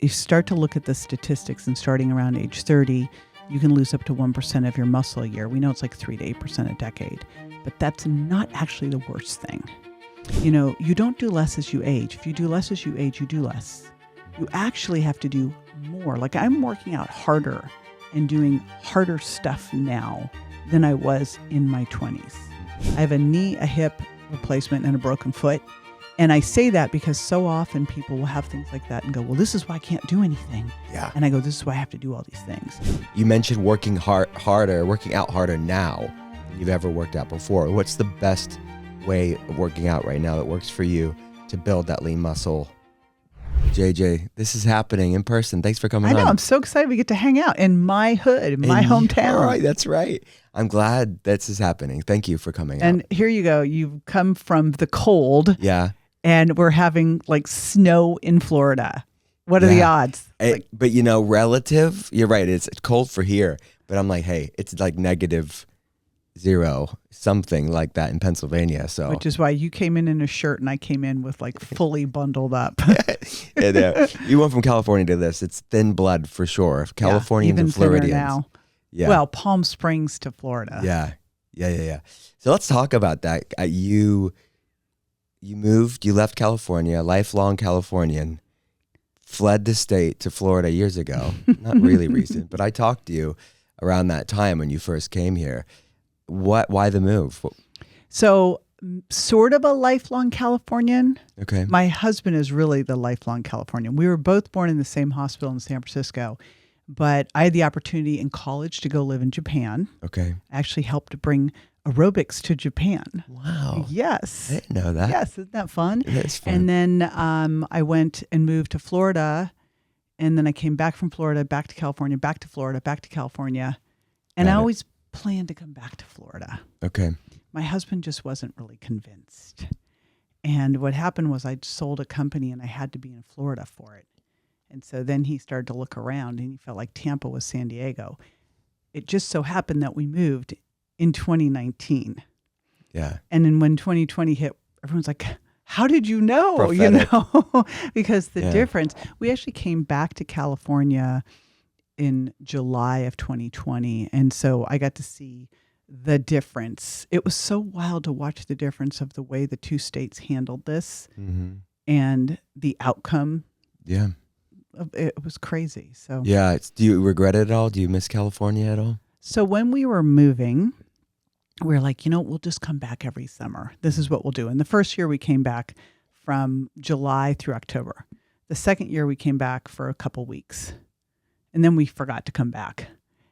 You start to look at the statistics, and starting around age 30, you can lose up to 1% of your muscle a year. We know it's like 3 to 8% a decade, but that's not actually the worst thing. You don't do less as you age. If you do less as you age, you do less. You actually have to do more. Like, I'm working out harder and doing harder stuff now than I was in my 20s. I have a knee, a hip replacement, and a broken foot. And I say that because so often people will have things like that and go, well, this is why I can't do anything. Yeah. And I go, this is why I have to do all these things. You mentioned working out harder now than you've ever worked out before. What's the best way of working out right now that works for you to build that lean muscle? JJ, this is happening in person. Thanks for coming on. I know. I'm so excited we get to hang out in my hood, in my hometown. All right, that's right. I'm glad this is happening. Thank you for coming out. And here you go. You've come from the cold. Yeah. And we're having like snow in Florida. What are the odds? But relative, you're right. It's cold for here. But I'm like, hey, it's like -0, something like that in Pennsylvania. So, which is why you came in a shirt and I came in with like fully bundled up. Yeah, you went from California to this. It's thin blood for sure. Californians and Floridians. Now. Yeah. Well, Palm Springs to Florida. Yeah. So let's talk about that. You moved, you left California, lifelong Californian, fled the state to Florida years ago. Not really recent, but I talked to you around that time when you first came here. Why the move? So, sort of a lifelong Californian. Okay. My husband is really the lifelong Californian. We were both born in the same hospital in San Francisco, but I had the opportunity in college to go live in Japan. Okay. I actually helped to bring aerobics to Japan. Wow. Yes. I didn't know that. Yes. Isn't that fun? It is fun. And then I went and moved to Florida, and then I came back from Florida, back to California, back to Florida, back to California. And I always planned to come back to Florida. Okay. My husband just wasn't really convinced. And what happened was I sold a company and I had to be in Florida for it. And so then he started to look around and he felt like Tampa was San Diego. It just so happened that we moved in 2019. Yeah. And then when 2020 hit, everyone's like, how did you know? Prophetic. Because the difference, we actually came back to California in July of 2020. And so I got to see the difference. It was so wild to watch the difference of the way the two states handled this and the outcome. Yeah. It was crazy. So yeah. Do you regret it at all? Do you miss California at all? So when we were moving, we were like, we'll just come back every summer. This is what we'll do. And the first year we came back from July through October. The second year we came back for a couple weeks. And then we forgot to come back.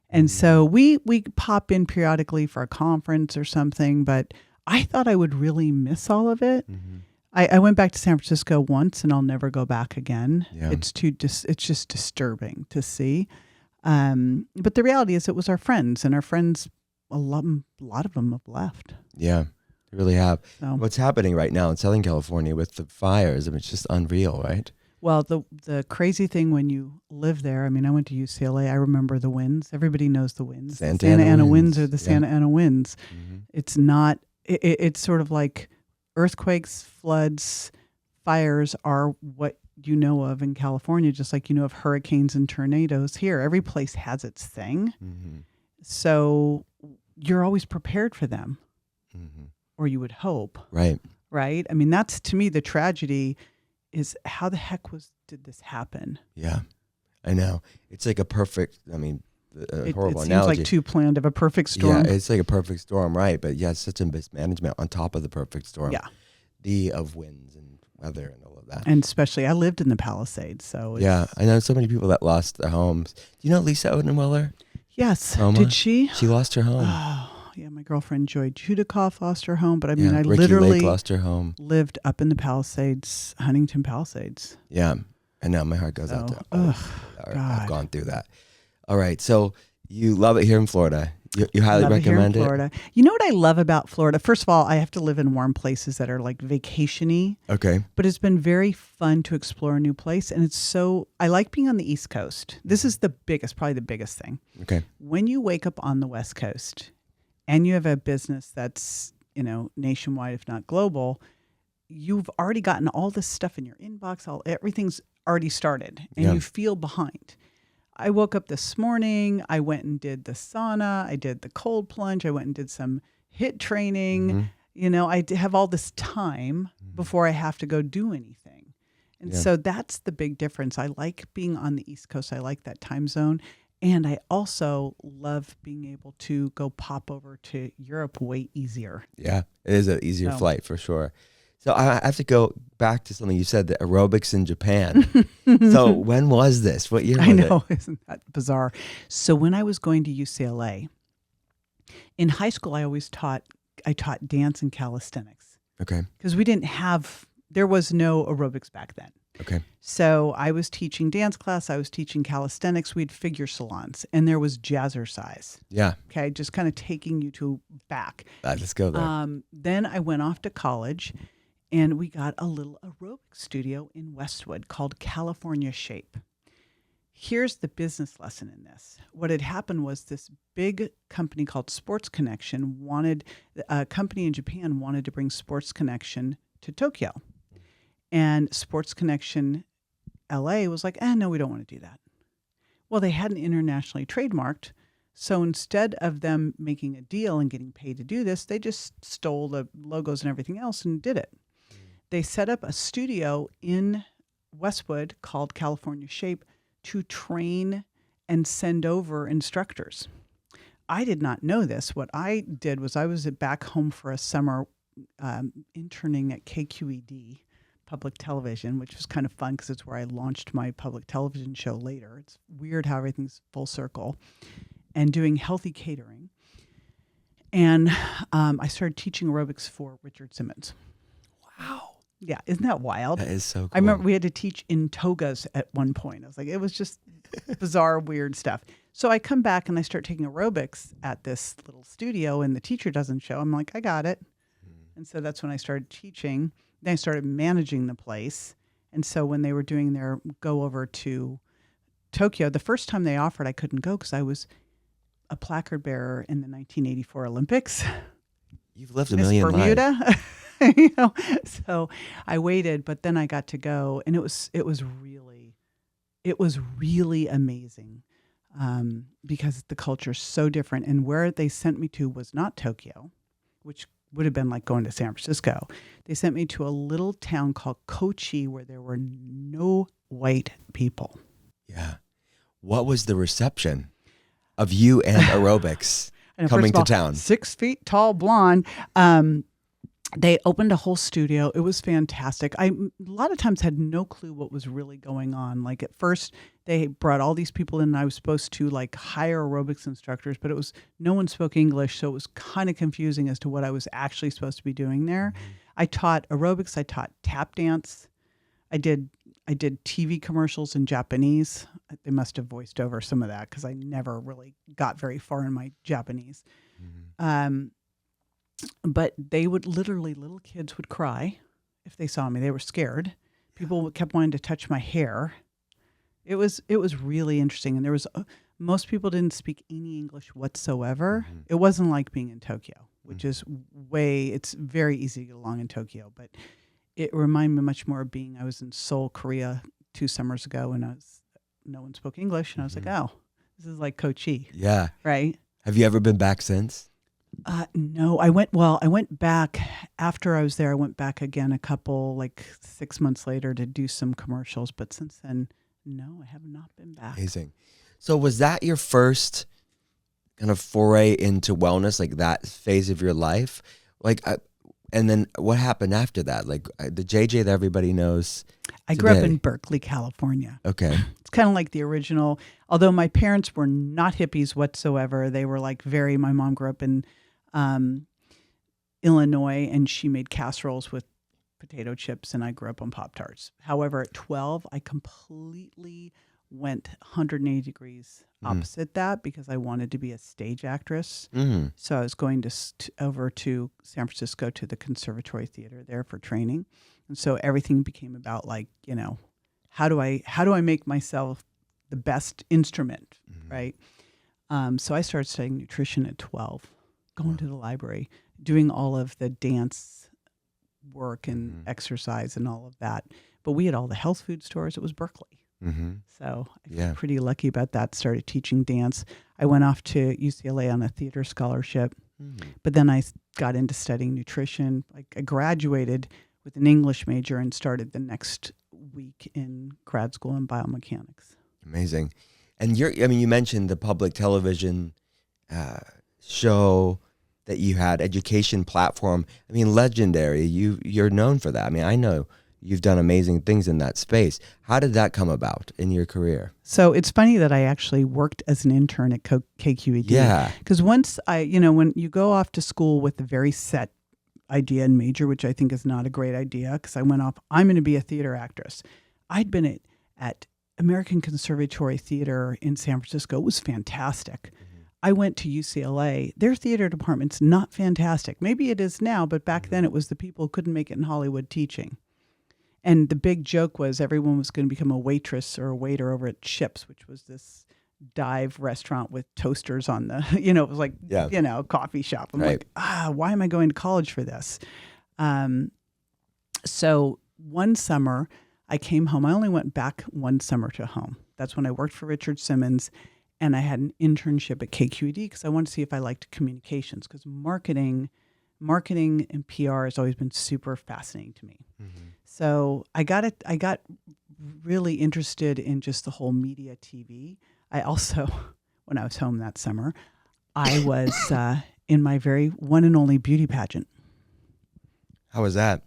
And so we pop in periodically for a conference or something, but I thought I would really miss all of it. I went back to San Francisco once and I'll never go back again. Yeah. It's just disturbing to see. But the reality is it was our friends, and our friends, a lot of them have left. Yeah, they really have. So, what's happening right now in Southern California with the fires, it's just unreal, right? Well, the crazy thing when you live there, I went to UCLA. I remember the winds. Everybody knows the winds. Santa Ana winds are the Santa Ana winds. It's not, it's sort of like earthquakes, floods, fires are what you know of in California, just like you know of hurricanes and tornadoes here. Every place has its thing. So you're always prepared for them, or you would hope. Right. Right? That's, to me, the tragedy is how the heck did this happen? Yeah, I know. It's like a perfect, horrible it seems analogy. like too planned of a perfect storm. Yeah, it's like a perfect storm, right? But yeah, it's such a mismanagement on top of the perfect storm. Yeah. Of winds and weather and all of that. And especially, I lived in the Palisades, so yeah, I know so many people that lost their homes. Do you know Lisa Odenwiller? Yes. Roma? Did she? She lost her home. Oh, yeah. My girlfriend Joy Judikoff lost her home, but I Ricky literally Lake lost her home. Lived up in the Palisades, Huntington Palisades. Yeah, I know. My heart goes out to. I've gone through that. All right, so you love it here in Florida. You highly recommend it? Florida. You know what I love about Florida? First of all, I have to live in warm places that are like vacation-y. Okay. But it's been very fun to explore a new place. And I like being on the East Coast. This is probably the biggest thing. Okay. When you wake up on the West Coast and you have a business that's, nationwide, if not global, you've already gotten all this stuff in your inbox. Everything's already started and Yeah. you feel behind. I woke up this morning, I went and did the sauna, I did the cold plunge, I went and did some HIIT training. Mhm. You know, have all this time before I have to go do anything. And Yeah. so that's the big difference. I like being on the East Coast. I like that time zone. And I also love being able to go pop over to Europe way easier. Yeah, it is an easier So- flight for sure. So I have to go back to something you said, the aerobics in Japan. So when was this? What year was I it? know, isn't that bizarre? So when I was going to UCLA, in high school, I taught dance and calisthenics Okay. because there was no aerobics back then. Okay. So I was teaching dance class, I was teaching calisthenics, we had figure salons, and there was jazzercise. Yeah. Okay, just kind of taking you back. Let's go there. Then I went off to college, and we got a little aerobics studio in Westwood called California Shape. Here's the business lesson in this. What had happened was this big company called Sports Connection a company in Japan wanted to bring Sports Connection to Tokyo. And Sports Connection LA was like, no, we don't want to do that. Well, they hadn't internationally trademarked. So instead of them making a deal and getting paid to do this, they just stole the logos and everything else and did it. They set up a studio in Westwood called California Shape to train and send over instructors. I did not know this. What I did was I was back home for a summer interning at KQED public television, which was kind of fun because it's where I launched my public television show later. It's weird how everything's full circle. And doing healthy catering. And I started teaching aerobics for Richard Simmons. Wow. Yeah, isn't that wild? That is so cool. I remember we had to teach in togas at one point. I was like, it was just bizarre, weird stuff. So I come back and I start taking aerobics at this little studio and the teacher doesn't show. I'm like, I got it. And so that's when I started teaching. Then I started managing the place. And so when they were doing their go over to Tokyo, the first time they offered, I couldn't go because I was a placard bearer in the 1984 Olympics. You've lived a Miss million lives. Bermuda. So I waited, but then I got to go, and it was really amazing because the culture is so different. And where they sent me to was not Tokyo, which would have been like going to San Francisco. They sent me to a little town called Kochi where there were no white people. Yeah. What was the reception of you and aerobics And coming first of to all, town? 6 feet tall, blonde. They opened a whole studio. It was fantastic. I a lot of times had no clue what was really going on. Like at first, they brought all these people in, and I was supposed to like hire aerobics instructors, but no one spoke English, so it was kind of confusing as to what I was actually supposed to be doing there. I taught aerobics. I taught tap dance. I did TV commercials in Japanese. They must have voiced over some of that because I never really got very far in my Japanese. But they would literally, little kids would cry if they saw me. They were scared. People kept wanting to touch my hair. It was really interesting. And there was most people didn't speak any English whatsoever. It wasn't like being in Tokyo, which is it's very easy to get along in Tokyo. But it reminded me much more of I was in Seoul, Korea 2 summers ago, and no one spoke English. And I was like, oh, this is like Kochi. Yeah. Right? Have you ever been back since? No, I went back after I was there. I went back again a couple, like 6 months later to do some commercials. But since then, no, I have not been back. Amazing. So was that your first kind of foray into wellness, like that phase of your life? And then what happened after that? Like the JJ that everybody knows I grew up today. in Berkeley, California. Okay. It's kind of like the original, although my parents were not hippies whatsoever. They were like my mom grew up in Illinois, and she made casseroles with potato chips, and I grew up on Pop-Tarts. However, at 12, I completely went 180 degrees opposite that because I wanted to be a stage actress. So I was going over to San Francisco to the Conservatory Theater there for training. And so everything became about like, how do I make myself the best instrument, right? So I started studying nutrition at 12, going to the library, doing all of the dance work and exercise and all of that. but we had all the health food stores. It was Berkeley. Mm-hmm. So I feel Yeah. pretty lucky about that. Started teaching dance. I went off to UCLA on a theater scholarship, but then I got into studying nutrition. Like I graduated with an English major and started the next week in grad school in biomechanics. Amazing. And you mentioned the public television show that you had, education platform. I mean, legendary. You're known for that. I mean, I know you've done amazing things in that space. How did that come about in your career? So it's funny that I actually worked as an intern at KQED. Yeah. Because once when you go off to school with a very set idea and major, which I think is not a great idea, because I went off, I'm going to be a theater actress. I'd been at American Conservatory Theater in San Francisco. It was fantastic. I went to UCLA. Their theater department's not fantastic. Maybe it is now, but back then it was the people who couldn't make it in Hollywood teaching. And the big joke was everyone was going to become a waitress or a waiter over at Chips, which was this dive restaurant with toasters on the, it was like, coffee shop. I'm like, why am I going to college for this? So one summer I came home. I only went back one summer to home. That's when I worked for Richard Simmons, and I had an internship at KQED because I wanted to see if I liked communications, because marketing and PR has always been super fascinating to me. Mm-hmm. So I got really interested in just the whole media TV. I also, when I was home that summer, I was in my very one and only beauty pageant. How was that?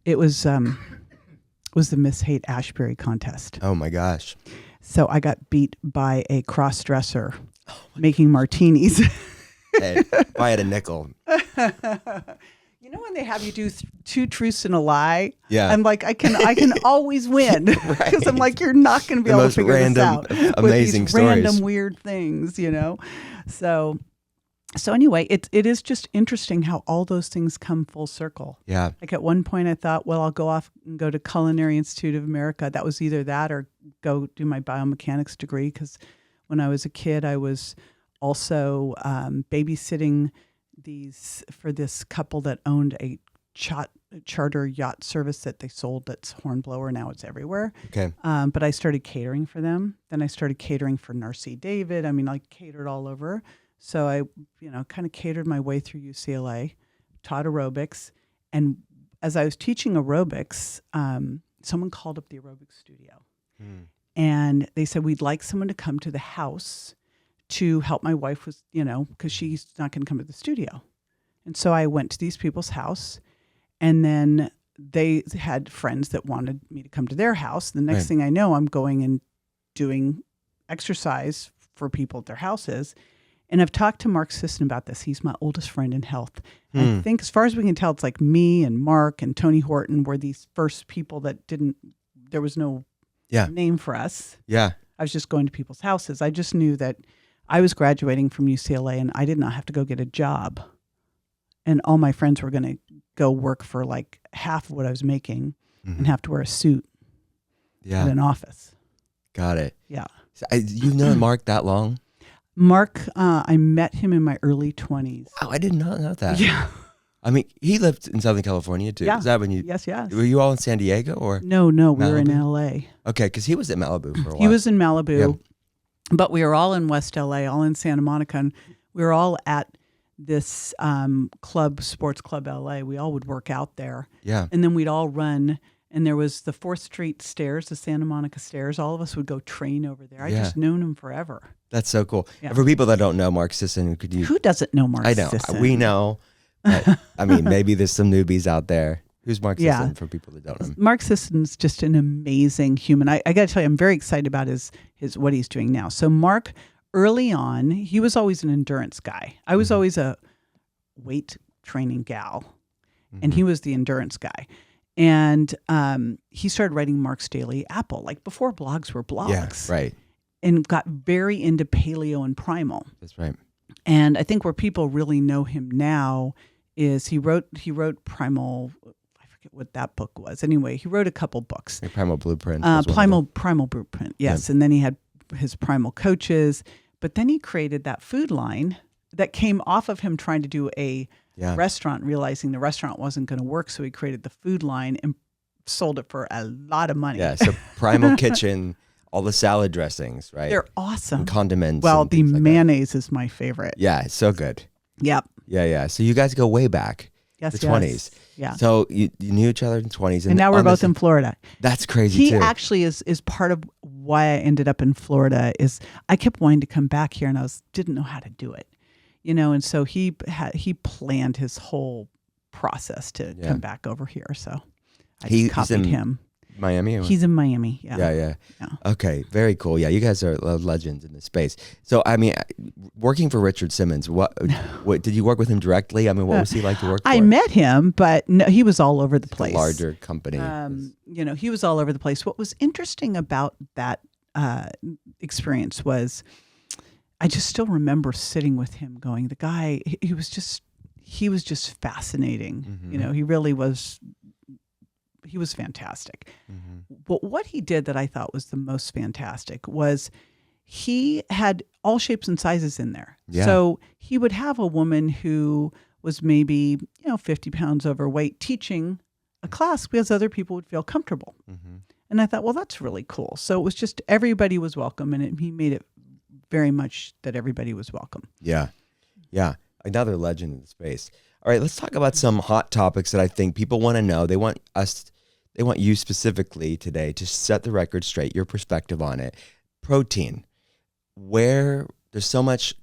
It was the Miss Haight Ashbury contest. Oh my gosh. So I got beat by a cross-dresser making martinis. Hey, buy it a nickel. You know when they have you do two truths and a lie? Yeah. I'm like, I can always win. Because I'm like, you're not going to be able to figure this out. Amazing with these stories. random weird things, So anyway, it is just interesting how all those things come full circle. Yeah. Like at one point I thought, well, I'll go off and go to Culinary Institute of America. That was either that or go do my biomechanics degree, because when I was a kid, I was also babysitting for this couple that owned a charter yacht service that they sold that's Hornblower. Now it's everywhere. Okay. But I started catering for them. Then I started catering for Narcy David. I mean, I catered all over. So I, kind of catered my way through UCLA, taught aerobics. And as I was teaching aerobics, someone called up the aerobics studio. And they said, we'd like someone to come to the house to help my wife with, because she's not going to come to the studio. And so I went to these people's house, and then they had friends that wanted me to come to their house. The next thing I know, I'm going and doing exercise for people at their houses. And I've talked to Mark Sisson about this. He's my oldest friend in health. I think as far as we can tell, it's like me and Mark and Tony Horton were these first people that there was no name for us. Yeah. I was just going to people's houses. I just knew that I was graduating from UCLA and I did not have to go get a job. And all my friends were going to go work for like half of what I was making and have to wear a suit at an office. Got it. Yeah. So, you've known Mark that long? Mark, I met him in my early 20s. Wow, I did not know that. Yeah. I mean, he lived in Southern California too. Yeah. Is that when you? Yes. Were you all in San Diego or? No, we were in LA. Okay, because he was at Malibu for a while. He was in Malibu, but we were all in West LA, all in Santa Monica, and we were all at this sports club LA. We all would work out there. Yeah. And then we'd all run. And there was the 4th Street stairs, the Santa Monica stairs. All of us would go train over there. I just known him forever. That's so cool. Yeah. And for people that don't know Mark Sisson, who doesn't know Mark Sisson? I know. We know. But, I mean, maybe there's some newbies out there. Who's Mark Sisson for people that don't know him? Mark Sisson's just an amazing human. I got to tell you, I'm very excited about his what he's doing now. So Mark, early on, he was always an endurance guy. I was always a weight training gal, and he was the endurance guy. And he started writing Mark's Daily Apple, like before blogs were blogs. Yeah, right. And got very into paleo and primal. That's right. And I think where people really know him now is he wrote Primal. I forget what that book was. Anyway, he wrote a couple books. Like Primal Blueprint. Primal Blueprint. Yes, and then he had his Primal Coaches. But then he created that food line that came off of him trying to do a restaurant, realizing the restaurant wasn't going to work. So he created the food line and sold it for a lot of money. Yeah. So Primal Kitchen, all the salad dressings, right? They're awesome. And condiments. Well, and the things like that. mayonnaise is my favorite. Yeah, it's so good. Yep. Yeah. So you guys go way back. Yes. The 20s. Yeah. So you knew each other in the 20s. And now we're both in Florida. That's crazy He too. actually is part of why I ended up in Florida. Is I kept wanting to come back here, and I didn't know how to do it, and so he planned his whole process to come back over here. So I just copied him. Miami? Or? He's in Miami. Yeah. Okay. Very cool. Yeah. You guys are legends in this space. So, I mean, working for Richard Simmons, what did you work with him directly? I mean, what was he like to work for? I met him, but no, he was all over the place. A larger company. He was all over the place. What was interesting about that experience was I just still remember sitting with him going, the guy, he was just fascinating. Mm-hmm. He really was. He was fantastic. Mm-hmm. But what he did that I thought was the most fantastic was he had all shapes and sizes in there. Yeah. So he would have a woman who was maybe, 50 pounds overweight teaching a class because other people would feel comfortable. Mm-hmm. And I thought, well, that's really cool. So it was just everybody was welcome, and he made it very much that everybody was welcome. Yeah. Another legend in the space. All right, let's talk about some hot topics that I think people want to know. They want you specifically today to set the record straight, your perspective on it. Protein. Where there's so much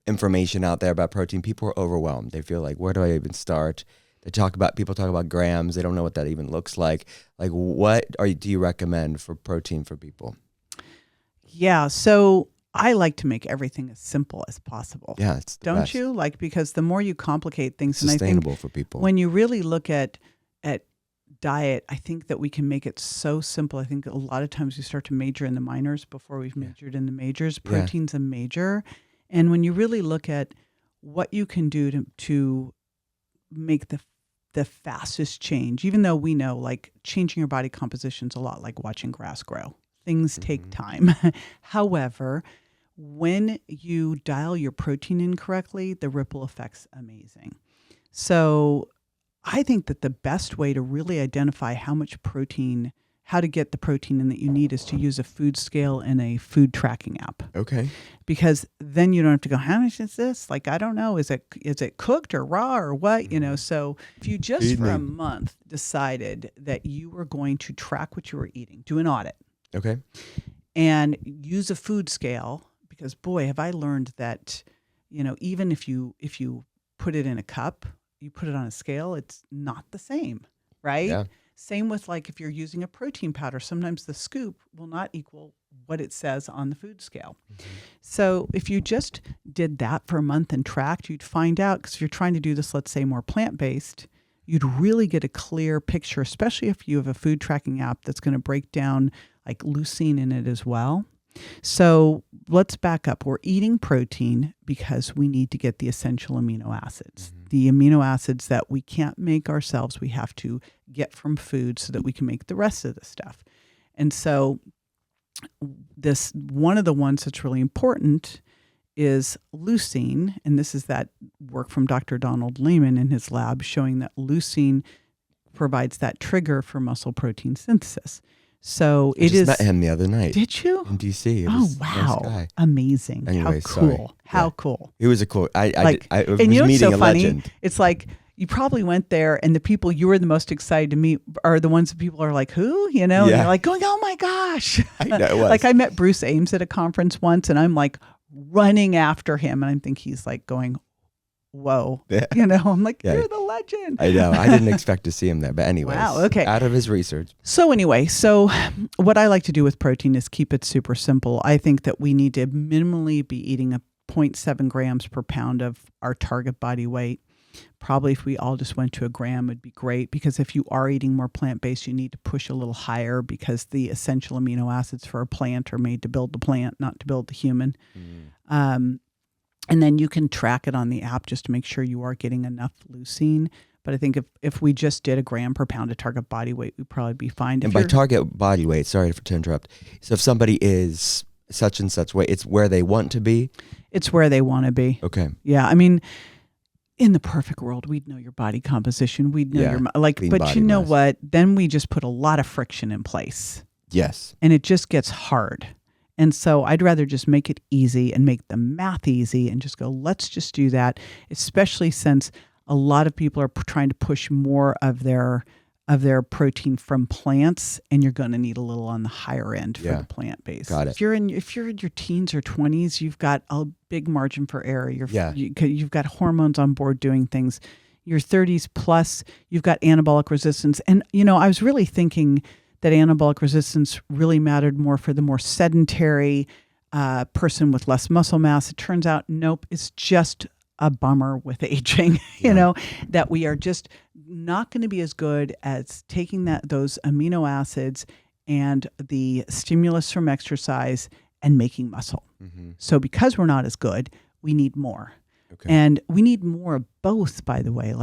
information out there about protein, people are overwhelmed. They feel like, where do I even start? People talk about grams. They don't know what that even looks like. Like, do you recommend for protein for people? Yeah, so I like to make everything as simple as possible. Yeah, it's the don't best. you? Because the more you complicate things, Sustainable and I think for people. when you really look at diet, I think that we can make it so simple. I think a lot of times we start to major in the minors before we've majored in the majors. Protein's a major, and when you really look at what you can do to make the fastest change, even though we know like changing your body composition is a lot like watching grass grow. Things take time. However, when you dial your protein in correctly, the ripple effect's amazing. So I think that the best way to really identify how to get the protein in that you need is to use a food scale and a food tracking app. Okay. Because then you don't have to go, how much is this? Like, I don't know. Is it cooked or raw or what? So if you just for a month decided that you were going to track what you were eating, do an audit. Okay. And use a food scale, because boy, have I learned that, even if you put it in a cup, you put it on a scale, it's not the same, right? Yeah. Same with like if you're using a protein powder, sometimes the scoop will not equal what it says on the food scale. Mm-hmm. So if you just did that for a month and tracked, you'd find out, because if you're trying to do this, let's say more plant-based, you'd really get a clear picture, especially if you have a food tracking app that's going to break down like leucine in it as well. So let's back up. We're eating protein because we need to get the essential amino acids. Mm-hmm. The amino acids that we can't make ourselves, we have to get from food so that we can make the rest of the stuff. And so one of the ones that's really important is leucine. And this is that work from Dr. Donald Lehman in his lab showing that leucine provides that trigger for muscle protein synthesis. So I just met him the other night. Did you? In DC. Oh, wow. Nice guy. Amazing. Anyway, how cool. Sorry. How cool. He was a cool. I was and meeting so a funny? legend. It's like you probably went there and the people you were the most excited to meet are the ones that people are like, who? And you're like going, oh my gosh. I know it was. Like I met Bruce Ames at a conference once and I'm like running after him. And I think he's like going, whoa. Yeah. I'm like, you're the legend. I know. I didn't expect to see him there. But anyways, wow, okay. Out of his research. So what I like to do with protein is keep it super simple. I think that we need to minimally be eating 0.7 grams per pound of our target body weight. Probably if we all just went to a gram would be great, because if you are eating more plant-based, you need to push a little higher because the essential amino acids for a plant are made to build the plant, not to build the human. And then you can track it on the app just to make sure you are getting enough leucine. But I think if we just did a gram per pound of target body weight, we'd probably be fine. And by target body weight, sorry to interrupt. So if somebody is such and such weight, it's where they want to be? It's where they want to be. Okay. Yeah. I mean, in the perfect world, we'd know your body composition. We'd know your clean but body you know mass. what? Then we just put a lot of friction in place, Yes. and it just gets hard. And so I'd rather just make it easy and make the math easy and just go, let's just do that, especially since a lot of people are trying to push more of their protein from plants, and you're going to need a little on the higher end for the plant-based. Got it. If you're in your teens or 20s, you've got a big margin for error. You've got hormones on board doing things. Your 30s plus, you've got anabolic resistance. And, I was really thinking that anabolic resistance really mattered more for the more sedentary person with less muscle mass. It turns out, nope, it's just a bummer with aging, that we are just not going to be as good as taking those amino acids and the stimulus from exercise and making muscle. Mm-hmm. So because we're not as good, we need more. Okay. And we need more of both, by the way.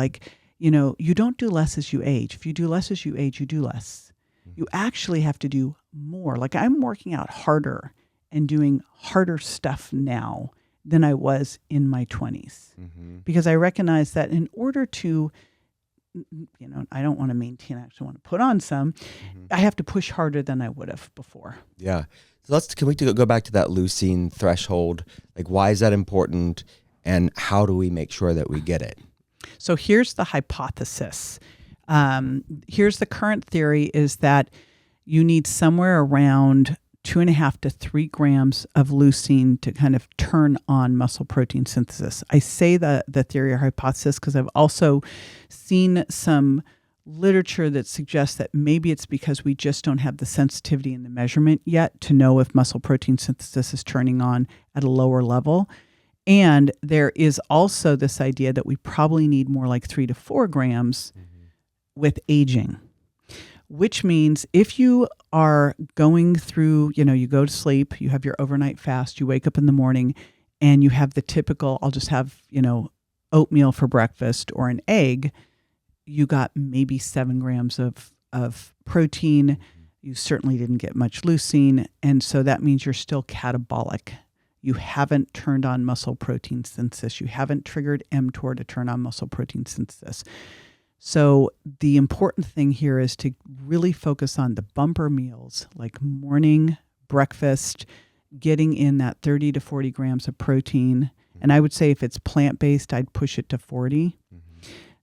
You don't do less as you age. If you do less as you age, you do less. You actually have to do more. I'm working out harder and doing harder stuff now than I was in my 20s. Mm-hmm. Because I recognize that in order to, I don't want to maintain, I actually want to put on some, I have to push harder than I would have before. Yeah. So can we go back to that leucine threshold? Why is that important, and how do we make sure that we get it? So here's the hypothesis. Here's the current theory is that you need somewhere around 2.5 to 3 grams of leucine to kind of turn on muscle protein synthesis. I say the theory or hypothesis because I've also seen some literature that suggests that maybe it's because we just don't have the sensitivity in the measurement yet to know if muscle protein synthesis is turning on at a lower level. And there is also this idea that we probably need more like 3 to 4 grams with aging, which means if you are going through, you go to sleep, you have your overnight fast, you wake up in the morning and you have the typical, I'll just have, oatmeal for breakfast or an egg, you got maybe 7 grams of protein. You certainly didn't get much leucine. And so that means you're still catabolic. You haven't turned on muscle protein synthesis. You haven't triggered mTOR to turn on muscle protein synthesis. So the important thing here is to really focus on the bumper meals like morning, breakfast, getting in that 30 to 40 grams of protein. And I would say if it's plant-based, I'd push it to 40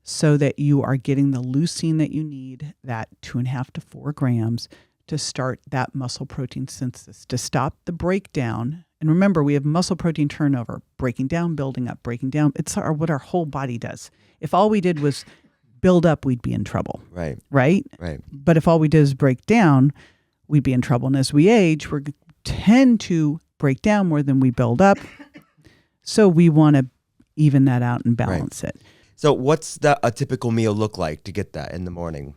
so that you are getting the leucine that you need, that 2.5 to 4 grams to start that muscle protein synthesis, to stop the breakdown. And remember, we have muscle protein turnover, breaking down, building up, breaking down. It's what our whole body does. If all we did was build up, we'd be in trouble. Right. Right? Right. But if all we did is break down, we'd be in trouble. And as we age, we tend to break down more than we build up. So we want to even that out and balance it. So what's a typical meal look like to get that in the morning?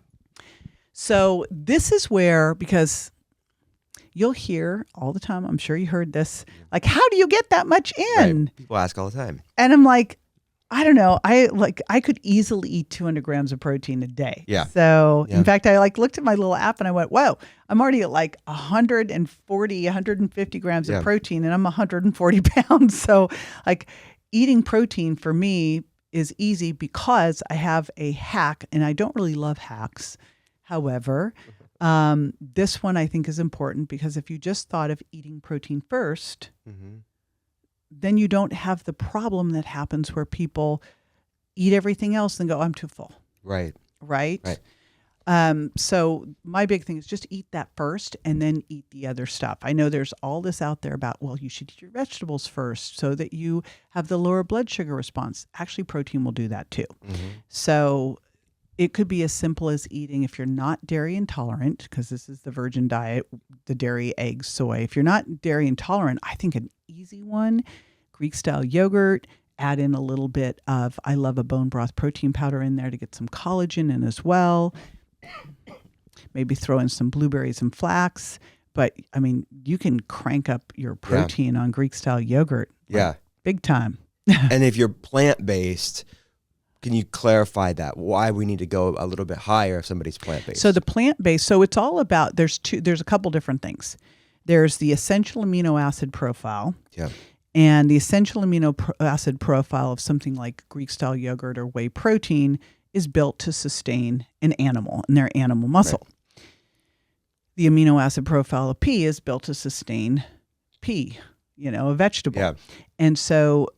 So this is where, because you'll hear all the time, I'm sure you heard this, how do you get that much in? Right. People ask all the time. And I'm like, I don't know. I could easily eat 200 grams of protein a day. Yeah. So in fact, I looked at my little app and I went, whoa, I'm already at 140, 150 grams of protein and I'm 140 pounds. So eating protein for me is easy because I have a hack, and I don't really love hacks. However, this one I think is important because if you just thought of eating protein first, then you don't have the problem that happens where people eat everything else and go, I'm too full. Right. So my big thing is just eat that first and then eat the other stuff. I know there's all this out there about, well, you should eat your vegetables first so that you have the lower blood sugar response. Actually, protein will do that too. So it could be as simple as eating, if you're not dairy intolerant, because this is the virgin diet, the dairy, eggs, soy. If you're not dairy intolerant, I think an easy one, Greek style yogurt, add in a little bit of, I love a bone broth protein powder in there to get some collagen in as well. Maybe throw in some blueberries and flax. But I mean, you can crank up your protein on Greek style yogurt. Big time. And if you're plant-based, can you clarify that? Why we need to go a little bit higher if somebody's plant-based? So the plant-based, so it's all about, there's a couple different things. There's the essential amino acid profile. And the essential amino acid profile of something like Greek-style yogurt or whey protein is built to sustain an animal and their animal muscle. Right. The amino acid profile of pea is built to sustain pea, a vegetable. Yeah. And so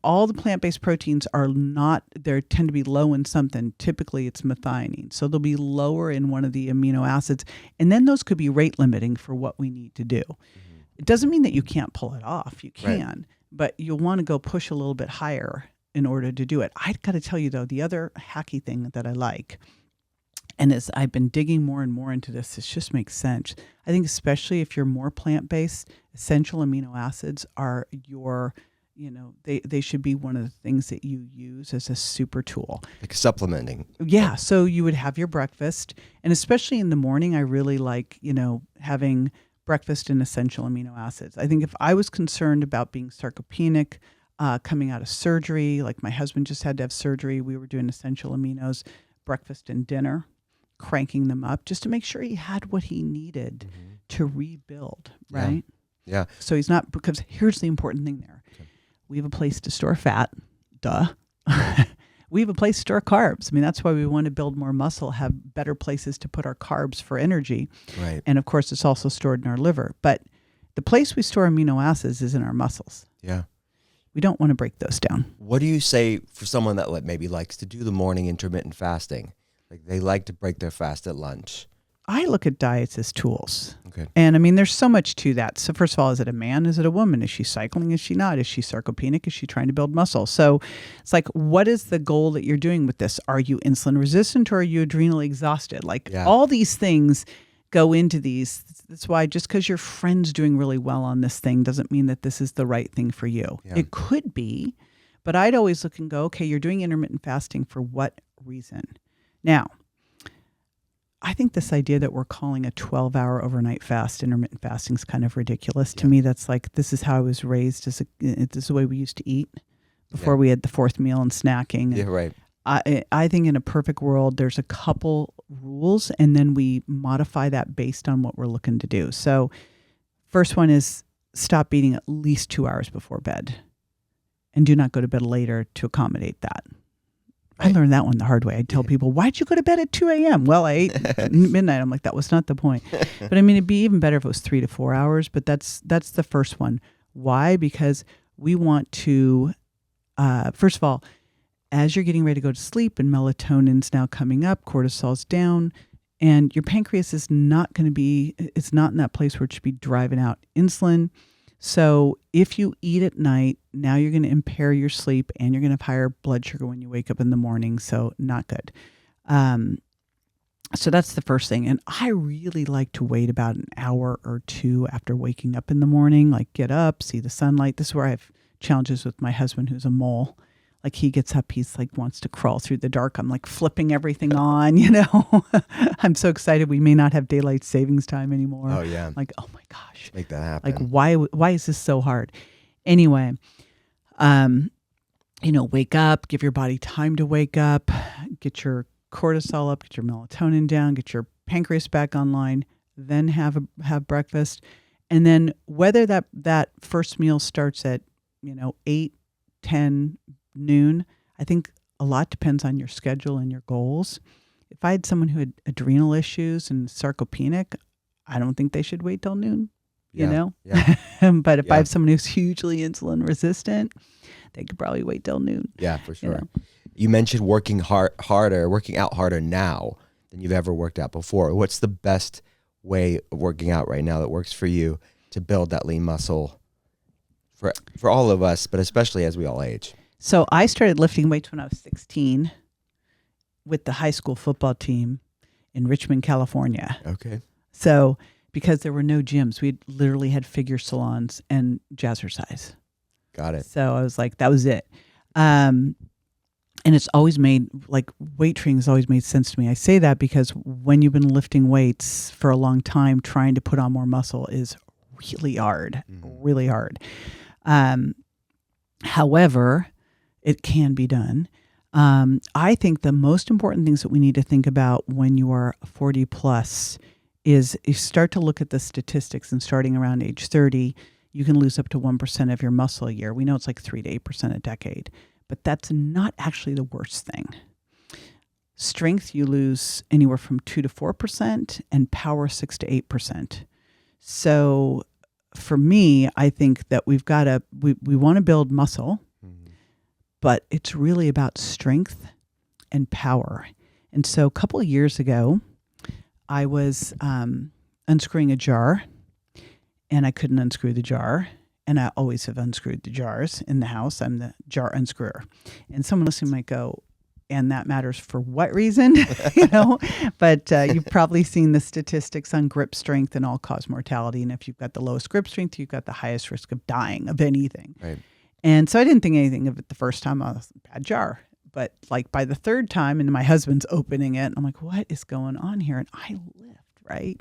all the plant-based proteins they tend to be low in something. Typically it's methionine. So they'll be lower in one of the amino acids. And then those could be rate limiting for what we need to do. Mm-hmm. It doesn't mean that you can't pull it off. You can, right. But you'll want to go push a little bit higher in order to do it. I got to tell you though, the other hacky thing that I like, and as I've been digging more and more into this, it just makes sense. I think especially if you're more plant-based, essential amino acids are they should be one of the things that you use as a super tool. Like supplementing. Yeah. So you would have your breakfast, and especially in the morning, I really like, having breakfast and essential amino acids. I think if I was concerned about being sarcopenic, coming out of surgery, like my husband just had to have surgery, we were doing essential aminos, breakfast and dinner, cranking them up just to make sure he had what he needed to rebuild, right? Yeah. So he's not, because here's the important thing there. Okay. We have a place to store fat, duh. We have a place to store carbs. I mean, that's why we want to build more muscle, have better places to put our carbs for energy. Right. And of course, it's also stored in our liver. But the place we store amino acids is in our muscles. Yeah. We don't want to break those down. What do you say for someone that maybe likes to do the morning intermittent fasting? Like they like to break their fast at lunch. I look at diets as tools. Okay. And I mean, there's so much to that. So first of all, is it a man? Is it a woman? Is she cycling? Is she not? Is she sarcopenic? Is she trying to build muscle? So it's like, what is the goal that you're doing with this? Are you insulin resistant or are you adrenally exhausted? Like all these things go into these. That's why just because your friend's doing really well on this thing doesn't mean that this is the right thing for you. Yeah. It could be, but I'd always look and go, okay, you're doing intermittent fasting for what reason? Now, I think this idea that we're calling a 12-hour overnight fast intermittent fasting is kind of ridiculous. To me, that's like, this is how I was raised. This is the way we used to eat before we had the fourth meal and snacking. Yeah, right. I think in a perfect world, there's a couple rules, and then we modify that based on what we're looking to do. So first one is stop eating at least 2 hours before bed, and do not go to bed later to accommodate that. I learned that one the hard way. I'd tell people, why'd you go to bed at 2 a.m.? Well, I ate at midnight. I'm like, that was not the point. But I mean, it'd be even better if it was 3 to 4 hours, but that's the first one. Why? Because we want to, first of all, as you're getting ready to go to sleep and melatonin's now coming up, cortisol's down, and your pancreas is not going to be, it's not in that place where it should be driving out insulin. So if you eat at night, now you're going to impair your sleep and you're going to have higher blood sugar when you wake up in the morning. So not good. So that's the first thing. And I really like to wait about an hour or two after waking up in the morning, like get up, see the sunlight. This is where I have challenges with my husband, who's a mole. Like he gets up, he's like wants to crawl through the dark. I'm like flipping everything on, I'm so excited we may not have daylight savings time anymore. Oh yeah. Like, oh my gosh. Make that happen. Like why is this so hard? Anyway, wake up, give your body time to wake up, get your cortisol up, get your melatonin down, get your pancreas back online, then have breakfast. And then whether that first meal starts at, 8, 10, noon, I think a lot depends on your schedule and your goals. If I had someone who had adrenal issues and sarcopenic, I don't think they should wait till noon, Yeah. But if I have someone who's hugely insulin resistant, they could probably wait till noon. Yeah, for sure. You mentioned working out harder now than you've ever worked out before. What's the best way of working out right now that works for you to build that lean muscle for all of us, but especially as we all age? So I started lifting weights when I was 16 with the high school football team in Richmond, California. Okay. So because there were no gyms, we literally had figure salons and jazzercise. Got it. So I was like, that was it. And it's always made, like, weight training has always made sense to me. I say that because when you've been lifting weights for a long time, trying to put on more muscle is really hard, really hard. However, it can be done. I think the most important things that we need to think about when you are 40 plus is you start to look at the statistics, and starting around age 30, you can lose up to 1% of your muscle a year. We know it's like 3 to 8% a decade, but that's not actually the worst thing. Strength, you lose anywhere from 2 to 4%, and power 6 to 8%. So for me, I think that we want to build muscle, but it's really about strength and power. And so a couple of years ago, I was unscrewing a jar, and I couldn't unscrew the jar. And I always have unscrewed the jars in the house. I'm the jar unscrewer. And someone listening might go, and that matters for what reason? But you've probably seen the statistics on grip strength and all-cause mortality. And if you've got the lowest grip strength, you've got the highest risk of dying of anything. Right. And so I didn't think anything of it the first time. I was a bad jar. But like by the third time, and my husband's opening it, I'm like, what is going on here? And I lift, right?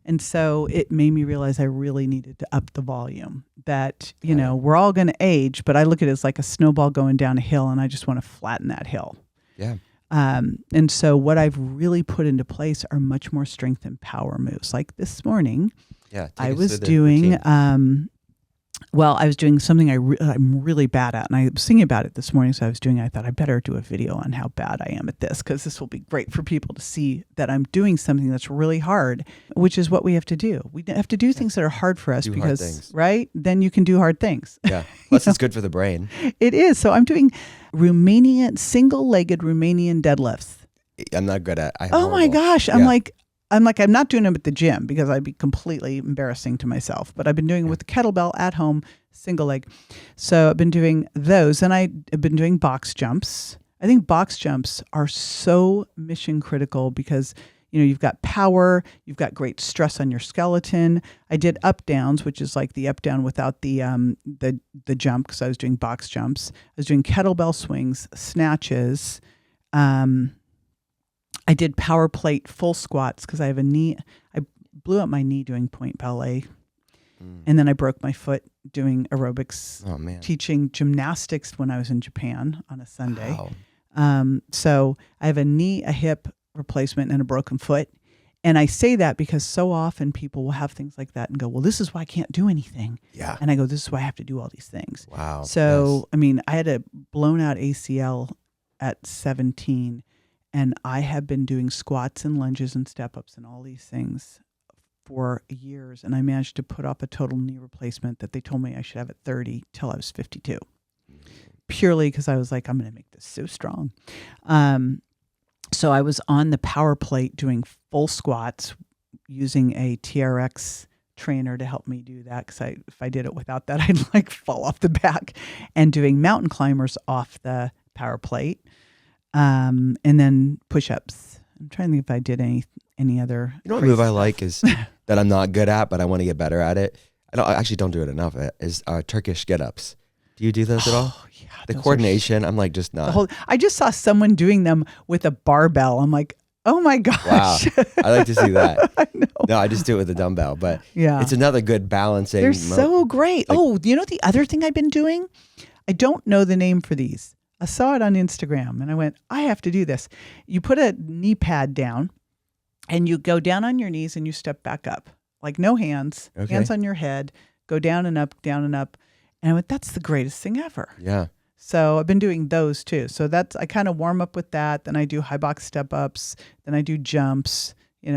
And so it made me realize I really needed to up the volume. That, we're all going to age, but I look at it as like a snowball going down a hill, and I just want to flatten that hill. Yeah. And so what I've really put into place are much more strength and power moves. Like this morning, I was doing, I was doing something I'm really bad at. And I was thinking about it this morning. So I thought I better do a video on how bad I am at this, because this will be great for people to see that I'm doing something that's really hard, which is what we have to do. We have to do things that are hard for us because, right? Then you can do hard things. Yeah. Plus it's good for the brain. It is. So I'm doing single-legged Romanian deadlifts. I'm not good at. My gosh. Yeah. I'm not doing them at the gym because I'd be completely embarrassing to myself, but I've been doing it with the kettlebell at home, single leg. So I've been doing those, and I've been doing box jumps. I think box jumps are so mission critical because, you've got power, you've got great stress on your skeleton. I did up downs, which is like the up down without the jump, because I was doing box jumps. I was doing kettlebell swings, snatches. I did power plate full squats because I have a knee. I blew up my knee doing point ballet. And then I broke my foot doing aerobics, teaching gymnastics when I was in Japan on a Sunday. Wow. So I have a knee, a hip replacement, and a broken foot. And I say that because so often people will have things like that and go, well, this is why I can't do anything. Yeah. And I go, this is why I have to do all these things. Wow. So, yes. I had a blown out ACL at 17. And I have been doing squats and lunges and step-ups and all these things for years. And I managed to put off a total knee replacement that they told me I should have at 30 till I was 52. Purely because I was like, I'm going to make this so strong. So I was on the power plate doing full squats using a TRX trainer to help me do that. Because if I did it without that, I'd fall off the back. And doing mountain climbers off the power plate. And then push-ups. I'm trying to think if I did any other. What move I like is that I'm not good at, but I want to get better at it. I actually don't do it enough. Is Turkish get-ups. Do you do those at all? Yeah. The coordination, I'm like just not. I just saw someone doing them with a barbell. I'm like, oh my gosh. Wow. I like to see that. I know. No, I just do it with a dumbbell, but it's another good balancing. They're so great. The other thing I've been doing? I don't know the name for these. I saw it on Instagram and I went, I have to do this. You put a knee pad down and you go down on your knees and you step back up. Like no hands, hands on your head, go down and up, down and up. And I went, that's the greatest thing ever. Yeah. So I've been doing those too. So I kind of warm up with that. Then I do high box step ups. Then I do jumps,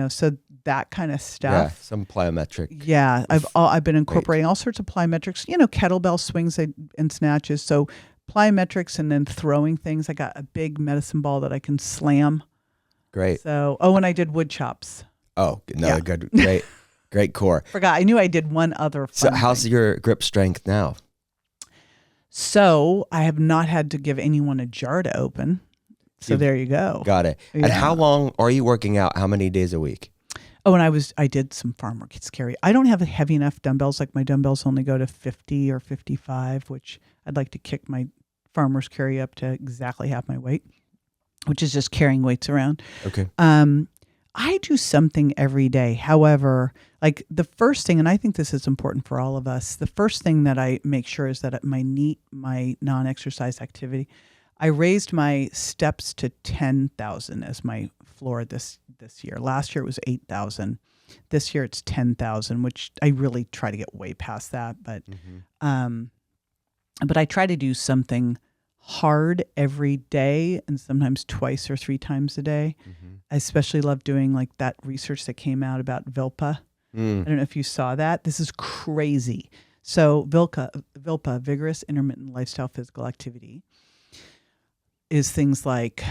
so that kind of stuff. Yeah, some plyometric. Yeah. I've been incorporating all sorts of plyometrics, kettlebell swings and snatches. So plyometrics and then throwing things. I got a big medicine ball that I can slam. Great. So, and I did wood chops. Oh, another good, great core. Forgot. I knew I did one other fun how's thing. Your grip strength now? So I have not had to give anyone a jar to open. So there you go. Got it. Yeah. And how long are you working out? How many days a week? Oh, and I did some farm work. It's scary. I don't have heavy enough dumbbells. Like my dumbbells only go to 50 or 55, which I'd like to kick my farmer's carry up to exactly half my weight, which is just carrying weights around. Okay. I do something every day. However, like the first thing, and I think this is important for all of us, the first thing that I make sure is that at my non-exercise activity, I raised my steps to 10,000 as my floor this year. Last year it was 8,000. This year it's 10,000, which I really try to get way past that. But I try to do something hard every day and sometimes twice or 3 times a day. I especially love doing like that research that came out about VILPA. I don't know if you saw that. This is crazy. So VILPA, vigorous intermittent lifestyle physical activity, is things like